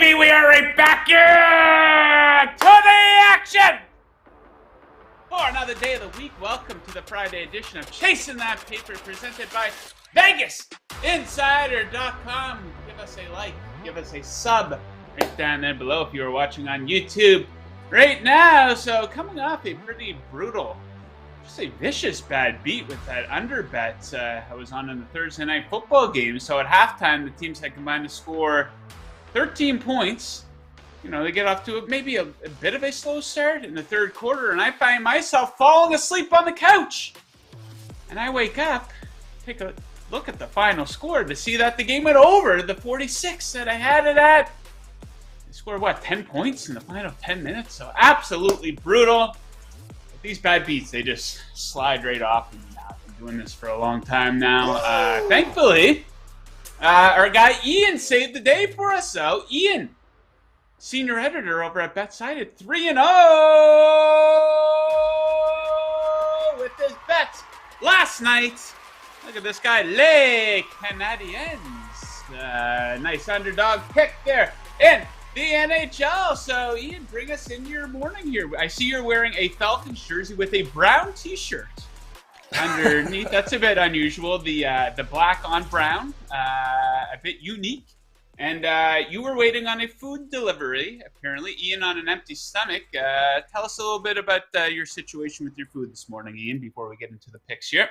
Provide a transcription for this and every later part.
baby, we are right back here to the action for another day of the week. Welcome to the Friday edition of Chasing That Paper, presented by VegasInsider.com. Give us a like, give us a sub right down there below if you are watching on YouTube right now. So coming off a pretty brutal, just a vicious bad beat with that under bet I was on in the Thursday night football game. So at halftime, the teams had combined to score 13 points. You know, they get off to maybe a bit of a slow start in the third quarter, and I find myself falling asleep on the couch. And I wake up, take a look at the final score to see that the game went over the 46 that I had it at. They scored, 10 points in the final 10 minutes? So absolutely brutal. But these bad beats, they just slide right off. And I've been doing this for a long time now. Thankfully, our guy Ian saved the day for us. So, Ian, senior editor over at BetSided, 3-0 with his bets last night. Look at this guy, Les Canadiens. Nice underdog pick there in the NHL. So, Ian, bring us into your morning here. I see you're wearing a Falcons jersey with a brown t-shirt underneath. That's a bit unusual. The black on brown, a bit unique. And you were waiting on a food delivery, apparently. Ian on an empty stomach. Tell us a little bit about your situation with your food this morning, Ian, before we get into the picks here.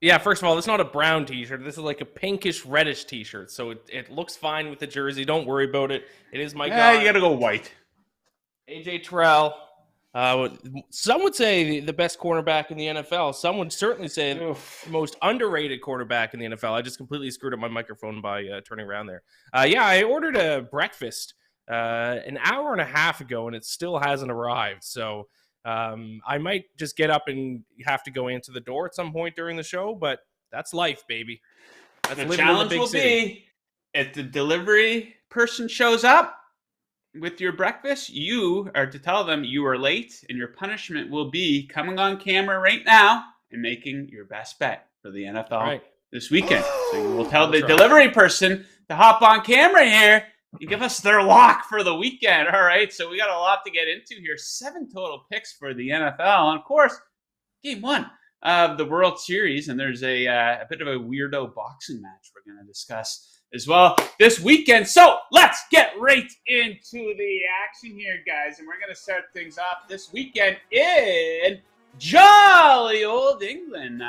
Yeah, first of all, it's not a brown t-shirt. This is like a pinkish reddish t-shirt. So it looks fine with the jersey. Don't worry about it. It is my guy. You got to go white. AJ Terrell. Some would say the best cornerback in the NFL. Some would certainly say the most underrated quarterback in the NFL. I just completely screwed up my microphone by turning around there. I ordered a breakfast an hour and a half ago, and it still hasn't arrived. So I might just get up and have to go answer the door at some point during the show, but that's life, baby. That's the challenge will be, if the delivery person shows up with your breakfast, you are to tell them you are late, and your punishment will be coming on camera right now and making your best bet for the NFL this weekend. So you will tell the delivery person to hop on camera here and give us their lock for the weekend. All right, so we got a lot to get into here. 7 total picks for the NFL. And, of course, game 1 of the World Series, and there's a bit of a weirdo boxing match we're going to discuss as well this weekend. So let's get right into the action here, guys. And we're going to start things off this weekend in jolly old England.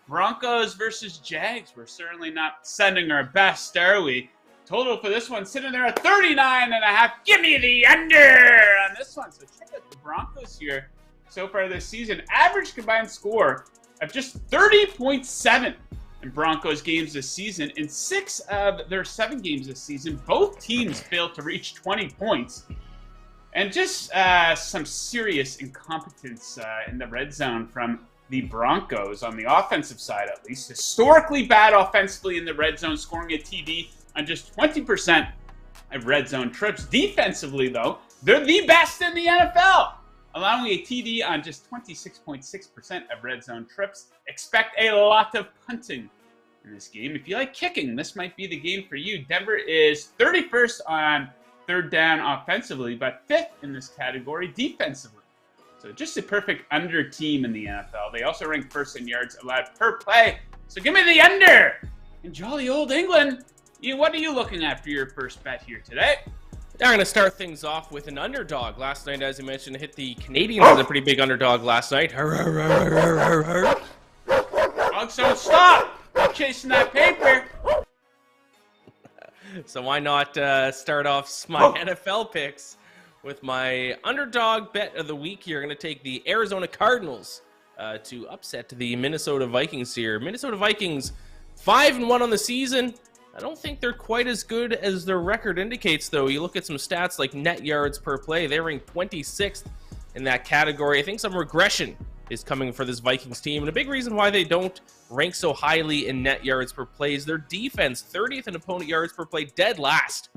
Broncos versus Jags. We're certainly not sending our best, are we? Total for this one sitting there at 39.5. Give me the under on this one. So check out the Broncos here so far this season. Average combined score of just 30.7 in Broncos games this season. In 6 of their 7 games this season, both teams failed to reach 20 points. And just some serious incompetence in the red zone from the Broncos on the offensive side, at least. Historically bad offensively in the red zone, scoring a TD on just 20% of red zone trips. Defensively, though, they're the best in the NFL, allowing a TD on just 26.6% of red zone trips. Expect a lot of punting in this game. If you like kicking, this might be the game for you. Denver is 31st on third down offensively, but 5th in this category defensively. So just a perfect under team in the NFL. They also rank first in yards allowed per play. So give me the under in jolly old England. Ian, what are you looking at for your first bet here today? I'm going to start things off with an underdog. Last night, as you mentioned, hit the Canadians as a pretty big underdog last night. Dogs don't stop. I'm chasing that paper. So why not start off my NFL picks with my underdog bet of the week here. I'm going to take the Arizona Cardinals to upset the Minnesota Vikings here. Minnesota Vikings 5-1 on the season. I don't think they're quite as good as their record indicates, though. You look at some stats like net yards per play. They rank 26th in that category. I think some regression is coming for this Vikings team. And a big reason why they don't rank so highly in net yards per play is their defense. 30th in opponent yards per play, dead last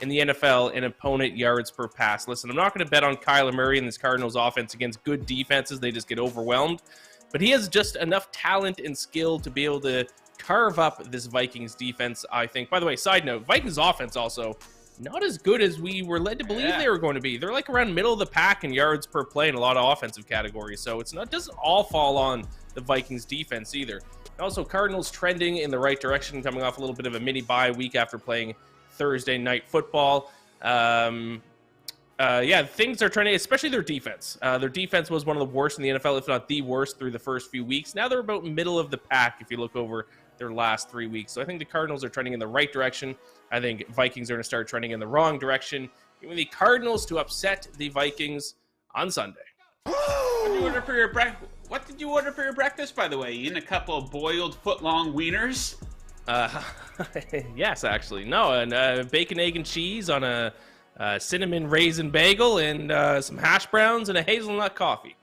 in the NFL in opponent yards per pass. Listen, I'm not going to bet on Kyler Murray and this Cardinals offense against good defenses. They just get overwhelmed. But he has just enough talent and skill to be able to carve up this Vikings defense, I think. By the way, side note, Vikings offense also not as good as we were led to believe they were going to be. They're like around middle of the pack in yards per play in a lot of offensive categories. So it doesn't all fall on the Vikings defense either. And also, Cardinals trending in the right direction, coming off a little bit of a mini bye week after playing Thursday night football. Things are trending, especially their defense. Their defense was one of the worst in the NFL, if not the worst, through the first few weeks. Now they're about middle of the pack if you look over their last 3 weeks. So I think the Cardinals are trending in the right direction. I think Vikings are going to start trending in the wrong direction. Give me the Cardinals to upset the Vikings on Sunday. What did you order for your breakfast, by the way? You in a couple of boiled foot-long wieners? Yes, actually. No, and bacon, egg, and cheese on a cinnamon raisin bagel and some hash browns and a hazelnut coffee.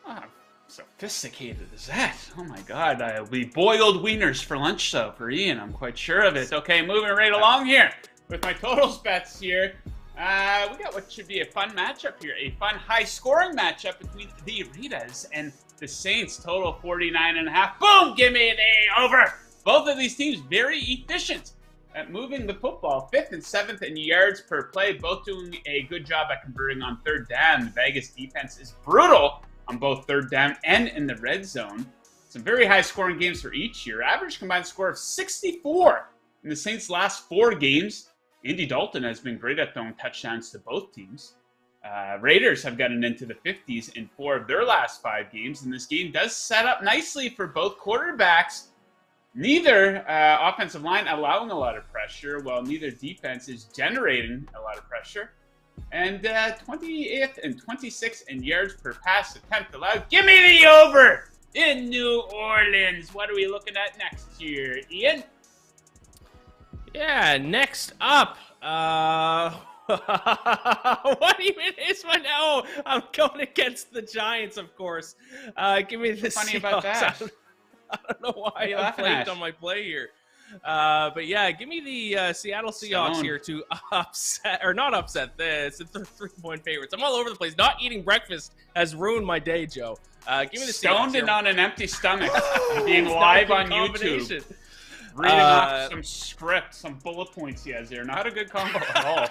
Oh, sophisticated as that. Oh my God. We boiled wieners for lunch, though, for Ian. I'm quite sure of it. Okay, moving right along here with my totals bets here. We got what should be a fun matchup here. A fun, high-scoring matchup between the Raiders and the Saints. Total 49.5. Boom! Give me the over! Both of these teams very efficient at moving the football. 5th and 7th in yards per play. Both doing a good job at converting on third down. The Vegas defense is brutal on both third down and in the red zone. Some very high-scoring games for each here. Average combined score of 64 in the Saints' last 4 games. Andy Dalton has been great at throwing touchdowns to both teams. Raiders have gotten into the 50s in 4 of their last 5 games, and this game does set up nicely for both quarterbacks. Neither offensive line allowing a lot of pressure, while neither defense is generating a lot of pressure. And 28th and 26th in yards per pass attempt allowed. Give me the over in New Orleans. What are we looking at next year, Ian? Yeah, next up, what even is one? Oh, I'm going against the Giants, of course. Give me the Funny Seahawks. about that. I don't know why I'm playing on my play here. But yeah, give me the Seattle Seahawks here to upset, or not upset. It's the 3-point favorites. I'm all over the place. Not eating breakfast has ruined my day, Joe. Give me the Stoned Seahawks and on an empty stomach. Being live on YouTube. Reading off some script, some bullet points he has there. Not a good combo at all.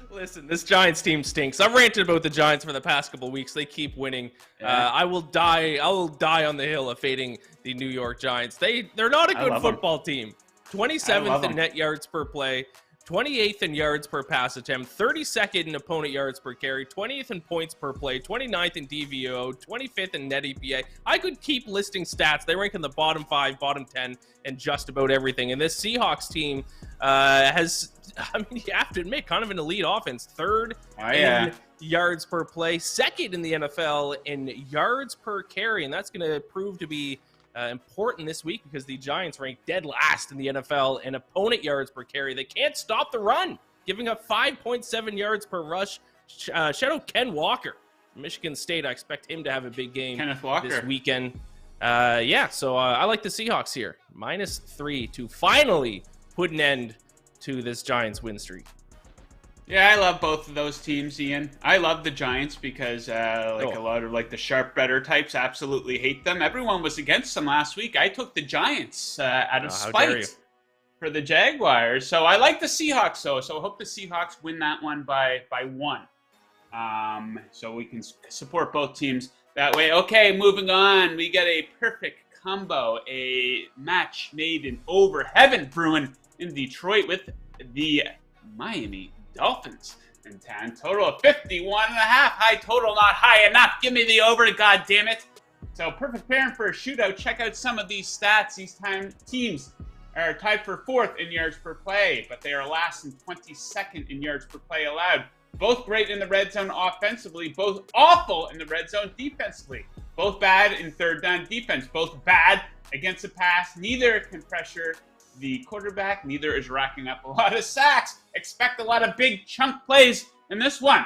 Listen, this Giants team stinks. I've ranted about the Giants for the past couple of weeks. They keep winning. Yeah. I will die on the hill of fading the New York Giants. They're not a good football team. 27th in net yards per play, 28th in yards per pass attempt, 32nd in opponent yards per carry, 20th in points per play, 29th in DVO, 25th in net EPA. I could keep listing stats. They rank in the bottom 5, bottom 10, and just about everything. And this Seahawks team has, you have to admit, kind of an elite offense. 3rd in yards per play, 2nd in the NFL in yards per carry, and that's going to prove to be important this week because the Giants rank dead last in the NFL in opponent yards per carry. They can't stop the run, giving up 5.7 yards per rush. Shadow Ken Walker, Michigan State. I expect him to have a big game this weekend. So I like the Seahawks here. -3 to finally put an end to this Giants win streak. Yeah, I love both of those teams, Ian. I love the Giants because a lot of the sharp better types absolutely hate them. Everyone was against them last week. I took the Giants out of spite for the Jaguars. So I like the Seahawks, though. So I hope the Seahawks win that one by 1. So we can support both teams that way. Okay, moving on. We got a perfect combo, a match made in over heaven brewing in Detroit with the Miami Dolphins in town. Total of 51.5. High total, not high enough. Give me the over, god damn it. So perfect pairing for a shootout. Check out some of these stats. These teams are tied for 4th in yards per play, but they are last and 22nd in yards per play allowed. Both great in the red zone offensively, both awful in the red zone defensively. Both bad in third down defense, both bad against the pass. Neither can pressure the quarterback, neither is racking up a lot of sacks. Expect a lot of big chunk plays in this one.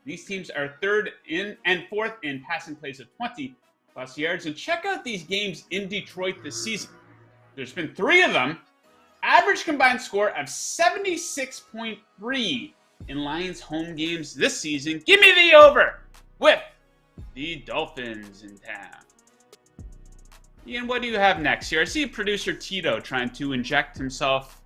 These teams are 3rd in and 4th in passing plays of 20+ yards. And check out these games in Detroit this season. There's been 3 of them. Average combined score of 76.3 in Lions home games this season. Give me the over with the Dolphins in town. Ian, what do you have next here? I see producer Tito trying to inject himself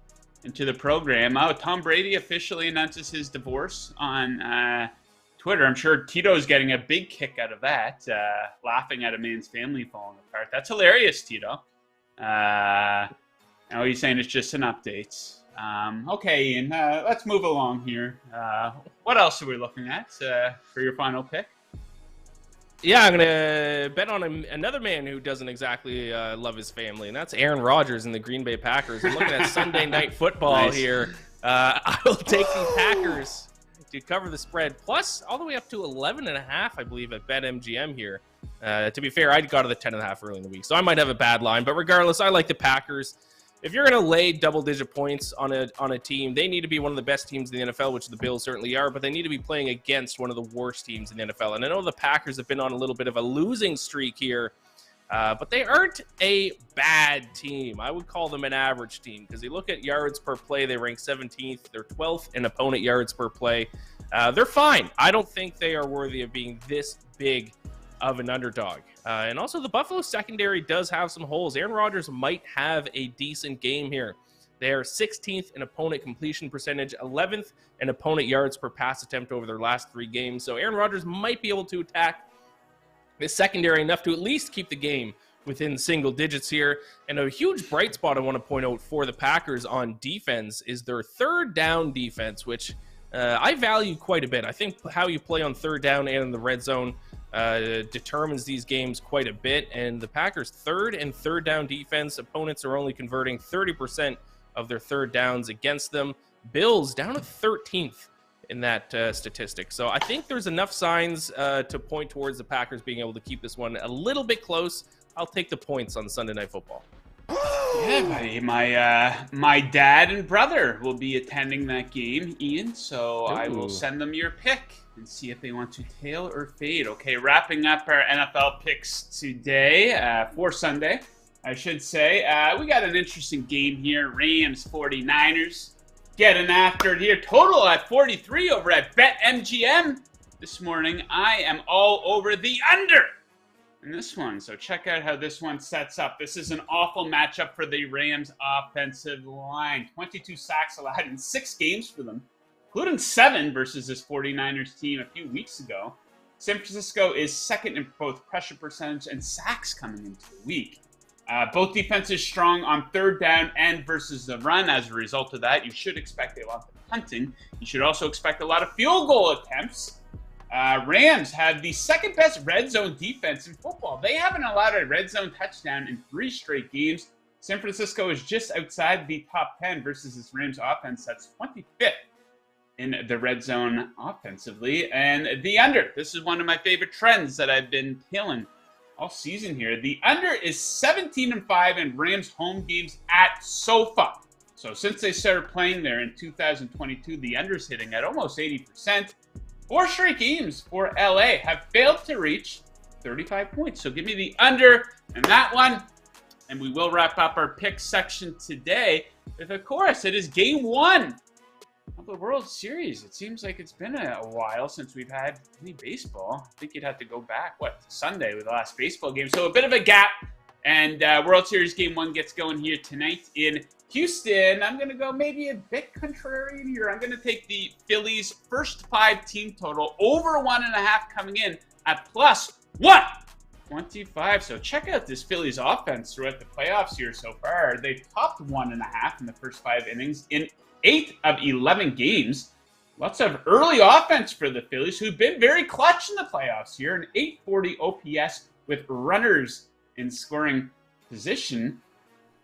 into the program. Oh, Tom Brady officially announces his divorce on Twitter. I'm sure Tito's getting a big kick out of that, laughing at a man's family falling apart. That's hilarious, Tito. Now he's saying it's just an update. Okay, Ian, let's move along here. What else are we looking at for your final pick? Yeah, I'm going to bet on another man who doesn't exactly love his family, and that's Aaron Rodgers and the Green Bay Packers. I'm looking at Sunday Night Football here. I will take the Packers to cover the spread, plus all the way up to 11.5, I believe, at BetMGM here. To be fair, I got to the 10.5 early in the week, so I might have a bad line. But regardless, I like the Packers. If you're going to lay double-digit points on a team, they need to be one of the best teams in the NFL, which the Bills certainly are, but they need to be playing against one of the worst teams in the NFL. And I know the Packers have been on a little bit of a losing streak here, but they aren't a bad team. I would call them an average team because you look at yards per play, they rank 17th. They're 12th in opponent yards per play. They're fine. I don't think they are worthy of being this big of an underdog. And also the Buffalo secondary does have some holes. Aaron Rodgers might have a decent game here. They are 16th in opponent completion percentage, 11th in opponent yards per pass attempt over their last 3 games. So Aaron Rodgers might be able to attack this secondary enough to at least keep the game within single digits here. And a huge bright spot I want to point out for the Packers on defense is their third down defense, which I value quite a bit. I think how you play on third down and in the red zone determines these games quite a bit. And the Packers' third and third down defense, opponents are only converting 30% of their third downs against them. Bills down to 13th in that statistic. So I think there's enough signs to point towards the Packers being able to keep this one a little bit close. I'll take the points on Sunday Night Football. Yeah, buddy. My dad and brother will be attending that game, Ian. So I will send them your pick and see if they want to tail or fade. Okay, wrapping up our NFL picks today for Sunday, I should say. We got an interesting game here. Rams 49ers getting after it here. Total at 43 over at BetMGM this morning. I am all over the under in this one. So check out how this one sets up. This is an awful matchup for the Rams offensive line. 22 sacks allowed in 6 games for them, including 7 versus this 49ers team a few weeks ago. San Francisco is second in both pressure percentage and sacks coming into the week. Both defenses strong on third down and versus the run. As a result of that, you should expect a lot of punting. You should also expect a lot of field goal attempts. Rams have the second best red zone defense in football. They haven't allowed a red zone touchdown in 3 straight games. San Francisco is just outside the top 10 versus this Rams offense that's 25th in the red zone offensively. And the under, this is one of my favorite trends that I've been killing all season here. The under is 17-5 in Rams home games at SoFi. So since they started playing there in 2022, the under's hitting at almost 80%. 4 straight games for LA have failed to reach 35 points. So give me the under in that one. And we will wrap up our pick section today with, of course, it is game 1 of the World Series. It seems like it's been a while since we've had any baseball. I think you'd have to go back, to Sunday with the last baseball game. So a bit of a gap. And World Series game 1 gets going here tonight in Houston. I'm going to go maybe a bit contrarian here. I'm going to take the Phillies' first 5 team total over 1.5 coming in at plus 125. So check out this Phillies offense throughout the playoffs here so far. They've topped 1.5 in the first 5 innings in 8 of 11 games. Lots of early offense for the Phillies, who've been very clutch in the playoffs here. An 840 OPS with runners in scoring position.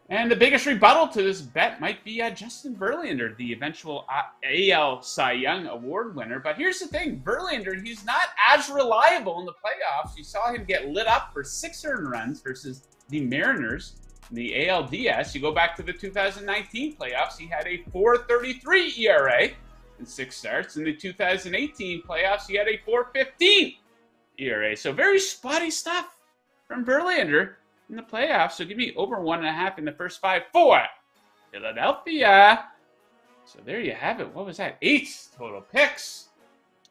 And the biggest rebuttal to this bet might be Justin Verlander, the eventual AL Cy Young Award winner. But here's the thing, Verlander, he's not as reliable in the playoffs. You saw him get lit up for 6 earned runs versus the Mariners in the ALDS. You go back to the 2019 playoffs, he had a 4.33 ERA in 6 starts. In the 2018 playoffs, he had a 4.15 ERA. So very spotty stuff from Verlander in the playoffs. So give me over 1.5 in the first 5 for Philadelphia. So there you have it. What was that? 8 total picks.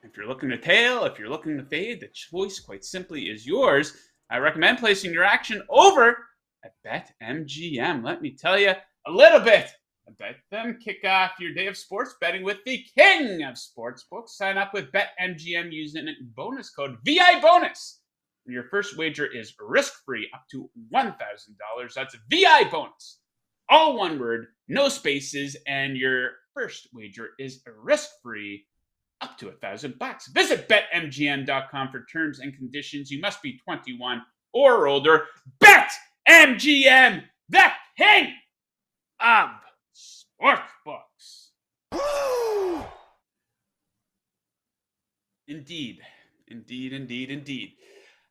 If you're looking to tail, if you're looking to fade, the choice quite simply is yours. I recommend placing your action over at BetMGM. Let me tell you a little bit Bet them. Kick off your day of sports betting with the king of sportsbooks. Sign up with BetMGM using bonus code VIBONUS. Your first wager is risk-free up to $1,000. That's VI bonus. All one word, no spaces, and your first wager is risk-free up to $1,000. Visit BetMGM.com for terms and conditions. You must be 21 or older. BetMGM, the king of sportsbooks. Indeed.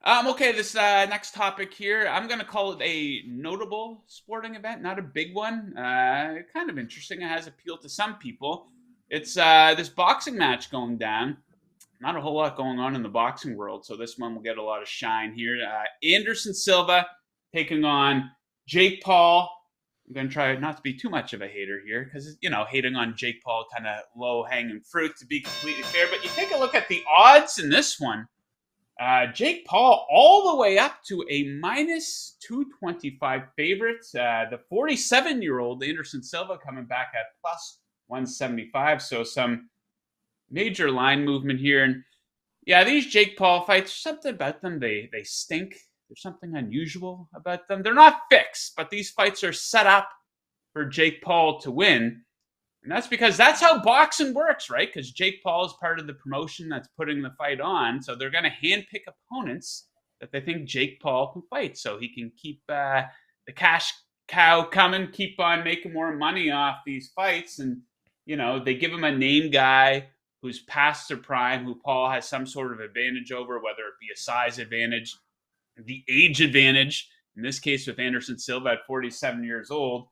Okay, this next topic here, I'm going to call it a notable sporting event, not a big one. Kind of interesting. It has appeal to some people. It's this boxing match going down. Not a whole lot going on in the boxing world, so this one will get a lot of shine here. Anderson Silva taking on Jake Paul. I'm going to try not to be too much of a hater here because, hating on Jake Paul kind of low-hanging fruit to be completely fair. But you take a look at the odds in this one. Jake Paul all the way up to a minus 225 favorite. The 47-year-old Anderson Silva coming back at plus 175. So some major line movement here. And yeah, these Jake Paul fights, something about them, they stink. There's something unusual about them. They're not fixed, but these fights are set up for Jake Paul to win. And that's because that's how boxing works, right? Because Jake Paul is part of the promotion that's putting the fight on. So they're going to handpick opponents that they think Jake Paul can fight. So he can keep the cash cow coming, keep on making more money off these fights. And, they give him a name guy who's past their prime, who Paul has some sort of advantage over, whether it be a size advantage, the age advantage, in this case with Anderson Silva at 47 years old.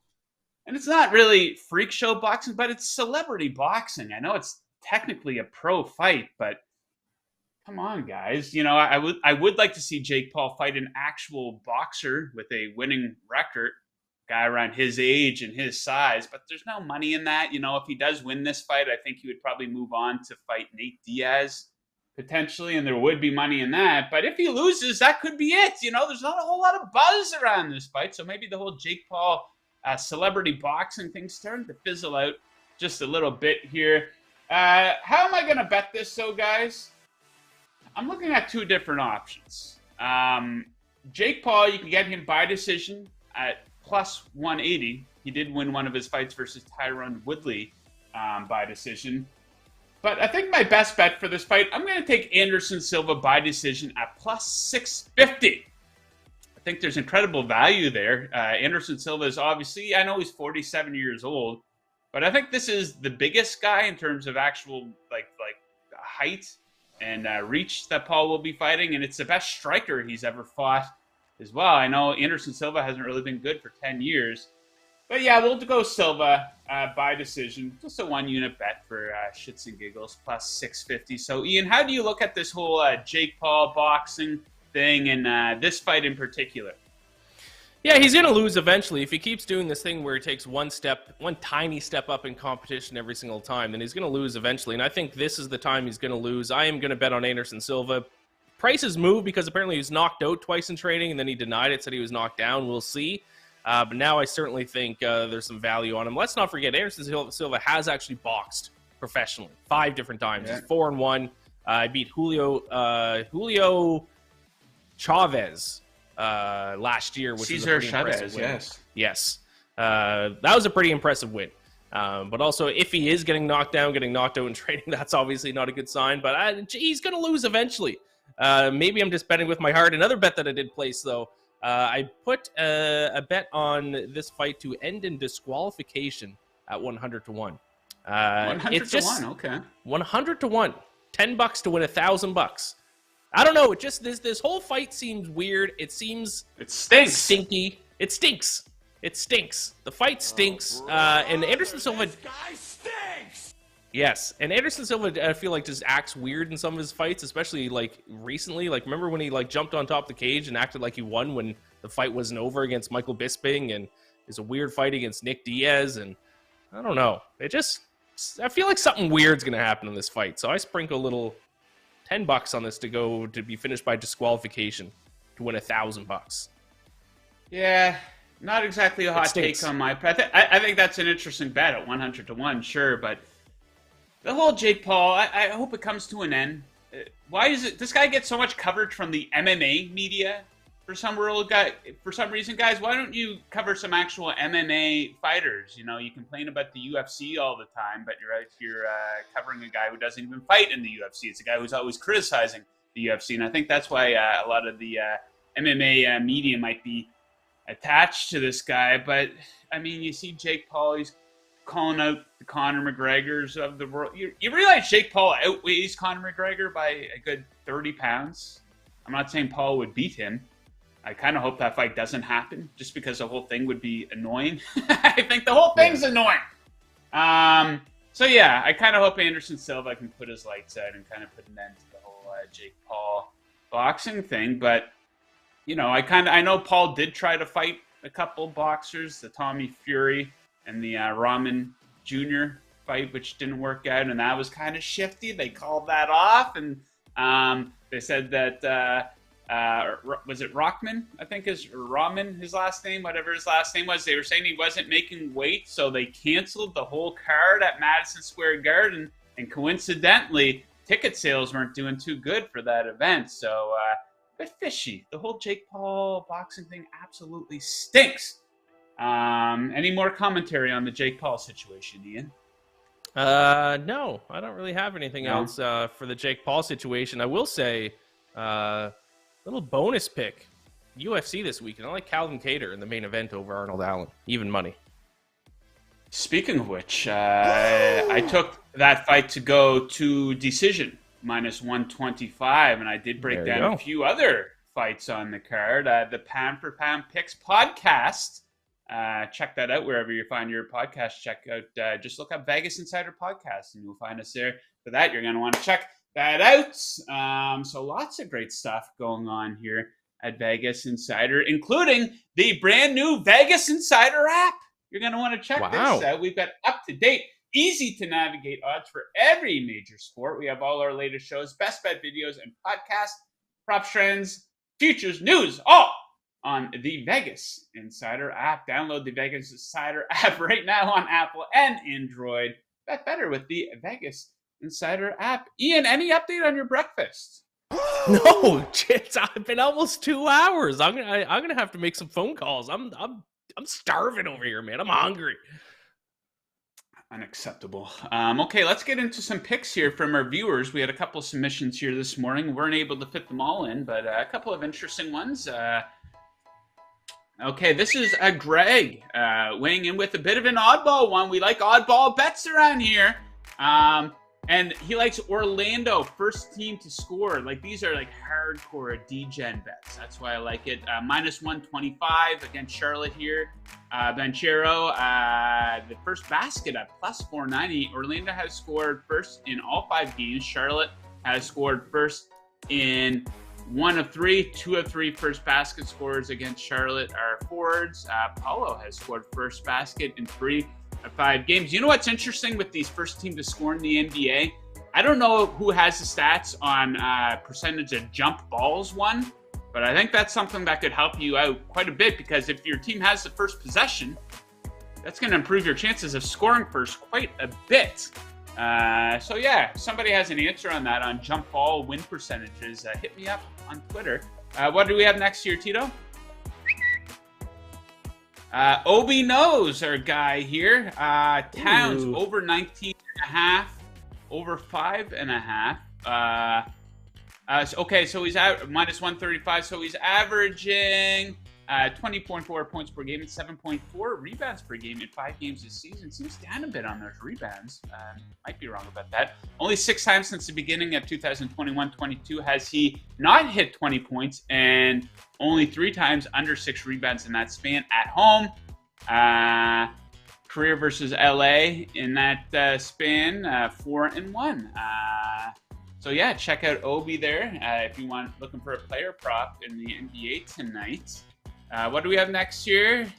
And it's not really freak show boxing, but it's celebrity boxing. I know it's technically a pro fight, but come on, guys. I would like to see Jake Paul fight an actual boxer with a winning record, guy around his age and his size, but there's no money in that. If he does win this fight, I think he would probably move on to fight Nate Diaz potentially, and there would be money in that. But if he loses, that could be it. There's not a whole lot of buzz around this fight, so maybe the whole Jake Paul celebrity boxing thing's starting to fizzle out just a little bit here. How am I going to bet this, guys? I'm looking at two different options. Jake Paul, you can get him by decision at plus 180. He did win one of his fights versus Tyron Woodley by decision. But I think my best bet for this fight, I'm going to take Anderson Silva by decision at plus 650. I think there's incredible value there. Anderson Silva is obviously, I know he's 47 years old, but I think this is the biggest guy in terms of actual like height and reach that Paul will be fighting, and it's the best striker he's ever fought as well. I know Anderson Silva hasn't really been good for 10 years. But yeah, we'll go Silva by decision. Just a one-unit bet for shits and giggles, plus 650. So, Ian, how do you look at this whole Jake Paul boxing thing and this fight in particular? Yeah, he's going to lose eventually. If he keeps doing this thing where he takes one tiny step up in competition every single time, then he's going to lose eventually. And I think this is the time he's going to lose. I am going to bet on Anderson Silva. Prices move because apparently he was knocked out twice in training, and then he denied it, said he was knocked down. We'll see. But now I certainly think there's some value on him. Let's not forget, Anderson Silva has actually boxed professionally 5 different times. Yeah. He's 4-1. I beat Julio Chavez last year, which was a pretty impressive win. Yes. That was a pretty impressive win. But also, if he is getting knocked out in training, that's obviously not a good sign. But he's going to lose eventually. Maybe I'm just betting with my heart. Another bet that I did place, though, I put a bet on this fight to end in disqualification at 100 to 1. 100 to 1, okay. 100 to 1. $10 to win $1,000. I don't know. It just this whole fight seems weird. It stinks. Stinky. It stinks. The fight stinks. And Anderson Silva. This guy stinks. Yes, and Anderson Silva, I feel like, just acts weird in some of his fights, especially recently. Remember when he jumped on top of the cage and acted like he won when the fight wasn't over against Michael Bisping, and it's a weird fight against Nick Diaz, and I don't know. I feel like something weird's gonna happen in this fight, so I sprinkle a little $10 on this to be finished by disqualification to win $1,000. Yeah, Not exactly a hot take on my part. I think that's an interesting bet at 100 to 1, sure, but the whole Jake Paul, I hope it comes to an end. Why is it this guy gets so much coverage from the MMA media? For some reason, guys, why don't you cover some actual MMA fighters? You know, you complain about the UFC all the time, but you're out here covering a guy who doesn't even fight in the UFC. It's a guy who's always criticizing the UFC, and I think that's why a lot of the MMA media might be attached to this guy. But I mean, you see Jake Paul, he's calling out the Conor McGregors of the world. You realize Jake Paul outweighs Conor McGregor by a good 30 pounds? I'm not saying Paul would beat him. I kind of hope that fight doesn't happen just because the whole thing would be annoying. I think the whole thing's annoying. So, yeah, I kind of hope Anderson Silva can put his lights out and kind of put an end to the whole Jake Paul boxing thing. But, you know, I know Paul did try to fight a couple boxers, the Tommy Fury and the Rahman Jr. fight, which didn't work out, and that was kind of shifty. They called that off, and they said that was it Rockman? I think is Rahman his last name, whatever his last name was. They were saying he wasn't making weight, so they canceled the whole card at Madison Square Garden, and coincidentally, ticket sales weren't doing too good for that event. So a bit fishy. The whole Jake Paul boxing thing absolutely stinks. Any more commentary on the Jake Paul situation, Ian? No, I don't really have anything else for the Jake Paul situation. I will say, little bonus pick, UFC this weekend. I like Calvin Kattar in the main event over Arnold Allen, even money. Speaking of which, I took that fight to go to decision -125, and I did break down a few other fights on the card. The Pound for Pound Picks podcast. Check that out wherever you find your podcast. Check out, just look up Vegas Insider Podcast, and you'll find us there. For that, you're going to want to check that out. So lots of great stuff going on here at Vegas Insider, including the brand new Vegas Insider app. You're going to want to check this out. We've got up-to-date, easy-to-navigate odds for every major sport. We have all our latest shows, best bet videos, and podcasts, prop trends, futures, news, all on the Vegas Insider app. Download the Vegas Insider app right now on Apple and Android. Bet better with the Vegas Insider app. Ian, any update on your breakfast? No, it's been almost 2 hours. I'm gonna have to make some phone calls. I'm starving over here, man. I'm hungry. Unacceptable. Okay, let's get into some picks here from our viewers. We had a couple of submissions here this morning. We weren't able to fit them all in, but a couple of interesting ones. Okay, this is Greg weighing in with a bit of an oddball one. We like oddball bets around here. And he likes Orlando, first team to score. Like, these are like hardcore D-Gen bets. That's why I like it. -125 against Charlotte here. Banchero, the first basket at +490. Orlando has scored first in all 5 games. Charlotte has scored first in 1 of 3. 2 of 3 first basket scorers against Charlotte are forwards. Paulo has scored first basket in 3 of 5 games. You know what's interesting with these first team to score in the NBA? I don't know who has the stats on percentage of jump balls won, but I think that's something that could help you out quite a bit, because if your team has the first possession, that's going to improve your chances of scoring first quite a bit. So yeah, if somebody has an answer on that, on jump ball win percentages, hit me up on Twitter. What do we have next here, Tito? Obi knows our guy here. Towns over 19.5, over 5.5. Okay, so he's at -135. So he's averaging 20.4 points per game and 7.4 rebounds per game in 5 games this season. Seems down a bit on those rebounds. Might be wrong about that. Only 6 times since the beginning of 2021-22 has he not hit 20 points, and only 3 times under 6 rebounds in that span at home. Career versus LA in that span, 4-1. So yeah, check out Obi there if you want, looking for a player prop in the NBA tonight. What do we have next year?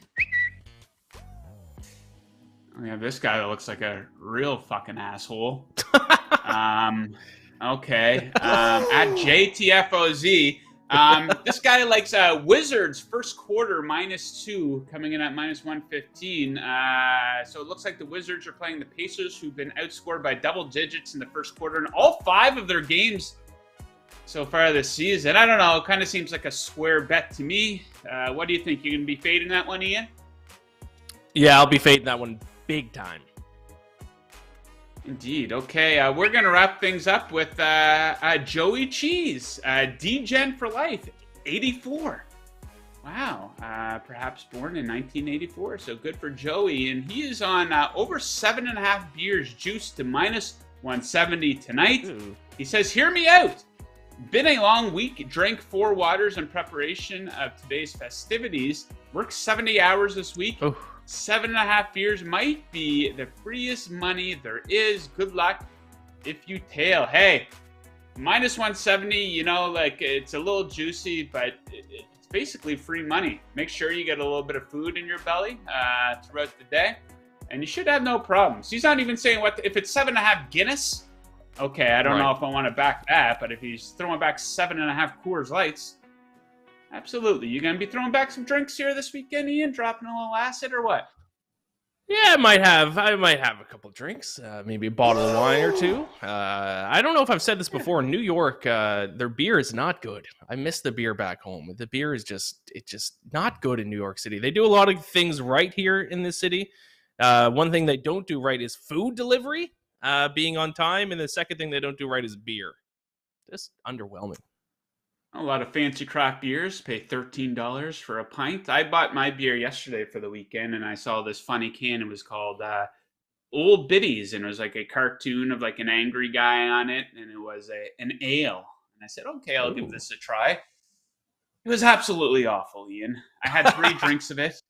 We have this guy that looks like a real fucking asshole. Okay. At JTFOZ, This guy likes Wizards first quarter -2, coming in at -115. So it looks like the Wizards are playing the Pacers, who've been outscored by double digits in the first quarter in all 5 of their games so far this season. I don't know. It kind of seems like a square bet to me. What do you think? You going to be fading that one, Ian? Yeah, I'll be fading that one big time. Indeed. Okay, we're going to wrap things up with Joey Cheese, D-Gen for life, 84. Wow, perhaps born in 1984, so good for Joey. And he is on over 7.5 beers juiced to -170 tonight. Ooh. He says, hear me out. Been a long week, drank 4 waters in preparation of today's festivities. Worked 70 hours this week. Oh. 7.5 beers might be the freest money there is. Good luck if you tail. Hey, -170, you know, like it's a little juicy, but it's basically free money. Make sure you get a little bit of food in your belly throughout the day, and you should have no problems. He's not even saying if it's 7.5 Guinness. Okay, I don't know if I want to back that, but if he's throwing back 7.5 Coors Lights, absolutely. You going to be throwing back some drinks here this weekend, Ian? Dropping a little acid or what? Yeah, I might have a couple drinks, maybe a bottle of wine or 2. I don't know if I've said this before. In New York, their beer is not good. I miss the beer back home. The beer is just not good in New York City. They do a lot of things right here in this city. One thing they don't do right is food delivery, being on time, and the second thing they don't do right is beer. Just underwhelming. A lot of fancy craft beers pay $13 for a pint. I bought my beer yesterday for the weekend, and I saw this funny can. It was called Old Biddies, and it was like a cartoon of like an angry guy on it, and it was an ale. And I said, okay, I'll give this a try. It was absolutely awful, Ian. I had 3 drinks of it.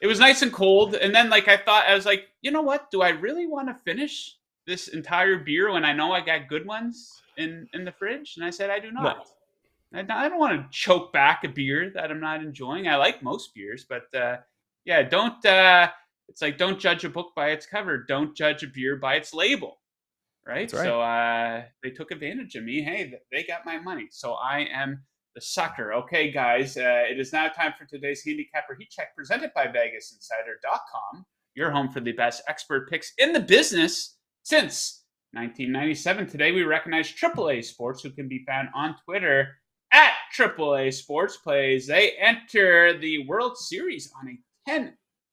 It was nice and cold, and then I was like, you know what? Do I really want to finish this entire beer when I know I got good ones in the fridge? And I said, I do not. No. I don't want to choke back a beer that I'm not enjoying. I like most beers, but yeah, don't. It's like don't judge a book by its cover. Don't judge a beer by its label, right? That's right. So they took advantage of me. Hey, they got my money, so I am the sucker. Okay, guys, it is now time for today's handicapper heat check, presented by VegasInsider.com, your home for the best expert picks in the business since 1997. Today we recognize AAA Sports, who can be found on Twitter at AAA Sports Plays. They enter the World Series on a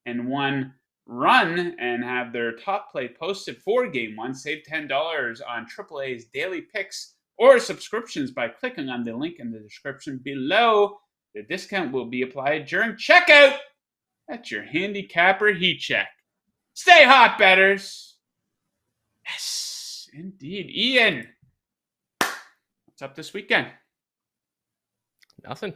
10-1 run and have their top play posted for Game 1. Save $10 on AAA's daily picks or subscriptions by clicking on the link in the description below. The discount will be applied during checkout. That's your handicapper heat check. Stay hot, bettors. Yes, indeed. Ian, what's up this weekend? Nothing.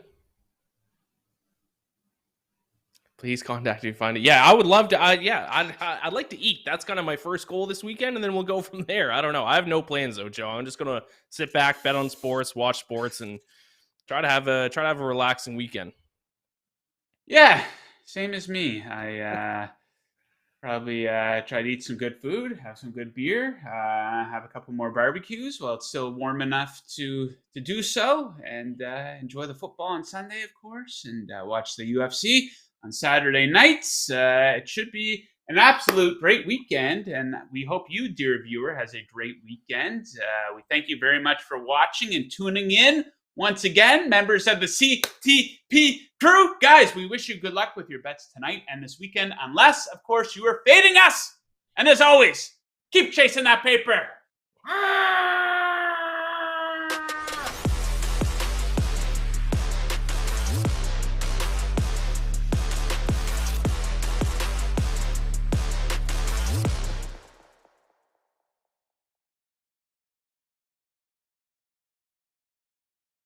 Please contact me if you find it. Yeah, I would love to. I'd like to eat. That's kind of my first goal this weekend, and then we'll go from there. I don't know. I have no plans though, Joe. I'm just gonna sit back, bet on sports, watch sports, and try to have a relaxing weekend. Yeah, same as me. I probably try to eat some good food, have some good beer, have a couple more barbecues while it's still warm enough to do so, and enjoy the football on Sunday, of course, and watch the UFC on Saturday nights. It should be an absolute great weekend, and we hope you, dear viewer, has a great weekend. We thank you very much for watching and tuning in. Once again, members of the CTP crew, guys, we wish you good luck with your bets tonight and this weekend, unless, of course, you are fading us. And as always, keep chasing that paper.